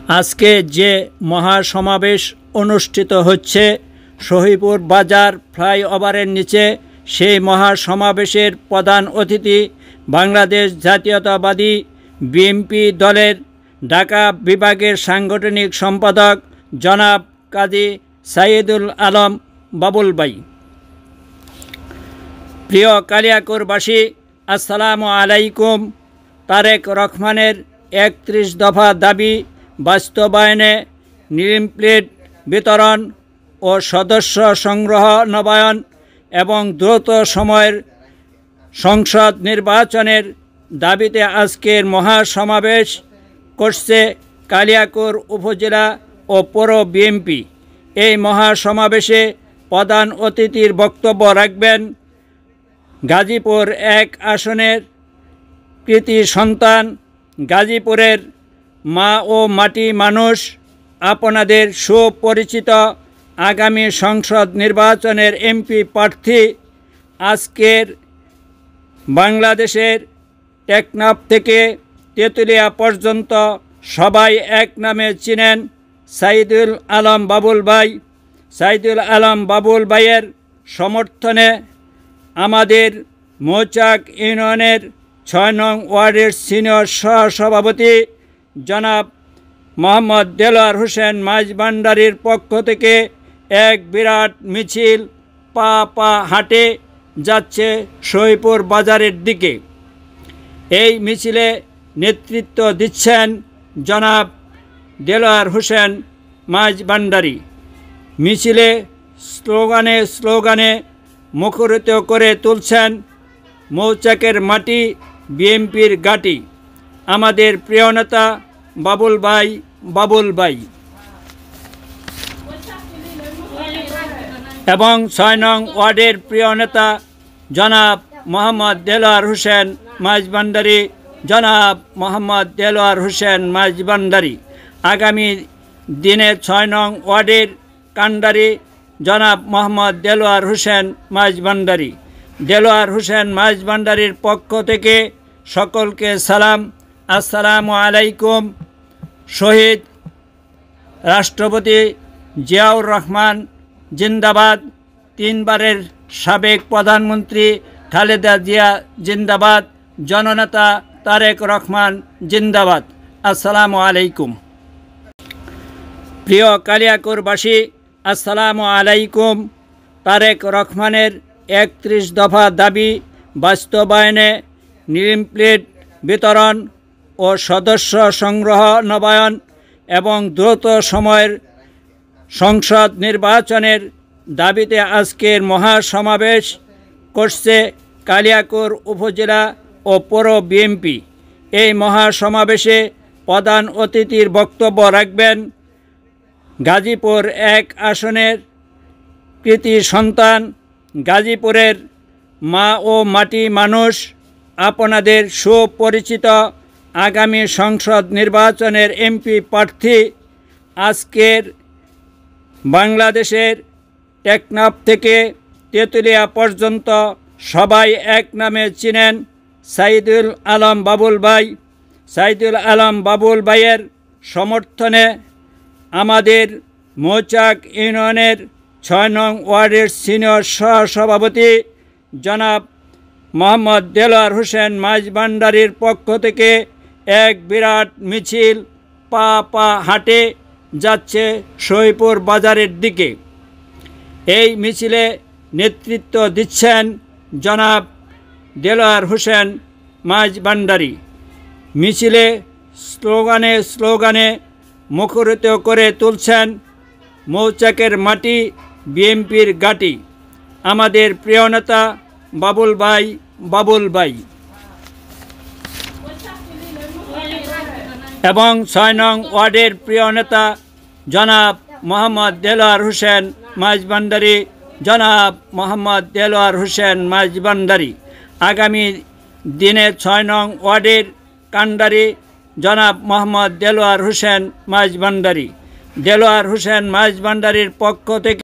আজকে যে মহাসমাবেশ অনুষ্ঠিত হচ্ছে সহিপুর বাজার ফ্লাইওভারের নিচে, সেই মহাসমাবেশের প্রধান অতিথি বাংলাদেশ জাতীয়তাবাদী বিএনপি দলের ঢাকা বিভাগের সাংগঠনিক সম্পাদক জনাব কাজী সাইদুল আলম বাবুল ভাই। প্রিয় কালিয়াকৈরবাসী, আসসালামু আলাইকুম। তারেক রহমানের 31 দফা দাবি বাস্তবায়নে নেমপ্লেট বিতরণ ও সদস্য সংগ্রহ নবায়ন এবং দ্রুত সময়ের সংসদ নির্বাচনের দাবিতে আজকের মহাসমাবেশ করছে কালিয়াকৈর উপজেলা ও পৌর বিএনপি। এই মহাসমাবেশে প্রধান অতিথির বক্তব্য রাখবেন গাজীপুর 1 আসনের কৃতি সন্তান, গাজীপুরের মা ও মাটি মানুষ, আপনাদের সুপরিচিত আগামী সংসদ নির্বাচনের এমপি প্রার্থী, আজকের বাংলাদেশের টেকনাফ থেকে তেঁতুলিয়া পর্যন্ত সবাই এক নামে চিনেন সাইদুল আলম বাবুল ভাই। সাইদুল আলম বাবুল ভাইয়ের সমর্থনে আমাদের মৌচাক ইউনিয়নের 6 নং ওয়ার্ডের সিনিয়র সহসভাপতি জনাব মোহাম্মদ দেলোয়ার হোসেন মাঝভান্ডারীর পক্ষ থেকে এক বিরাট মিছিল পা হাঁটে যাচ্ছে সহিপুর বাজারের দিকে। এই মিছিলে নেতৃত্ব দিচ্ছেন জনাব দেলোয়ার হোসেন মাঝভান্ডারী। মিছিলে স্লোগানে মুখরিত করে তুলছেন মৌচাকের মাটি বিএনপির ঘাঁটি, আমাদের প্রিয় নেতা বাবুল ভাই এবং 6 নং ওয়ার্ডের প্রিয় নেতা জনাব মোহাম্মদ দেলোয়ার হোসেন মাঝভান্ডারী। জনাব মোহাম্মদ দেলোয়ার হোসেন মাঝভান্ডারী আগামী দিনে 6 নং ওয়ার্ডের কান্ডারি জনাব মোহাম্মদ দেলোয়ার হোসেন মাঝভান্ডারী। দেলোয়ার হোসেন মাঝভান্ডারীর পক্ষ থেকে সকলকে সালাম, আসসালামু আলাইকুম। শহীদ রাষ্ট্রপতি জিয়াউর রহমান জিন্দাবাদ, 3 বারের সাবেক প্রধানমন্ত্রী খালেদা জিয়া জিন্দাবাদ, জননেতা তারেক রহমান জিন্দাবাদ। আসসালামু আলাইকুম। প্রিয় কালিয়াকৈরবাসী, আসসালামু আলাইকুম। তারেক রহমানের 31 দফা দাবি বাস্তবায়নে নেমপ্লেট বিতরণ ও সদস্য সংগ্রহ নবায়ন এবং দ্রুত সময়ের সংসদ নির্বাচনের দাবিতে আজকের মহাসমাবেশ করছে কালিয়াকৈর উপজেলা ও পৌর বিএনপি। এই মহাসমাবেশে প্রধান অতিথির বক্তব্য রাখবেন গাজীপুর 1 আসনের কৃতি সন্তান, গাজীপুরের মা ও মাটি মানুষ, আপনাদের সুপরিচিত আগামী সংসদ নির্বাচনের এমপি প্রার্থী, আজকের বাংলাদেশের টেকনাফ থেকে তেঁতুলিয়া পর্যন্ত সবাই এক নামে চিনেন সাইদুল আলম বাবুল ভাই। সাইদুল আলম বাবুল ভাইয়ের সমর্থনে আমাদের মৌচাক ইউনিয়নের 6 নং ওয়ার্ডের সিনিয়র সহসভাপতি জনাব মোহাম্মদ দেলোয়ার হোসেন মাঝভান্ডারীর পক্ষ থেকে এক বিরাট মিছিল পা হাঁটে যাচ্ছে সহিপুর বাজারের দিকে। এই মিছিলে নেতৃত্ব দিচ্ছেন জনাব দেলোয়ার হোসেন মাঝভান্ডারী। মিছিলে স্লোগানে মুখরিত করে তুলছেন মৌচাকের মাটি বিএনপির ঘাঁটি, আমাদের প্রিয় নেতা বাবুল ভাই এবং 6 নং ওয়ার্ডের প্রিয় নেতা জনাব মোহাম্মদ দেলোয়ার হোসেন মাঝভান্ডারী। জনাব মোহাম্মদ দেলোয়ার হোসেন মাঝভান্ডারী আগামী দিনে 6 নং ওয়ার্ডের কান্ডারি জনাব মোহাম্মদ দেলোয়ার হোসেন মাঝভান্ডারী। দেলোয়ার হোসেন মাঝভান্ডারীর পক্ষ থেকে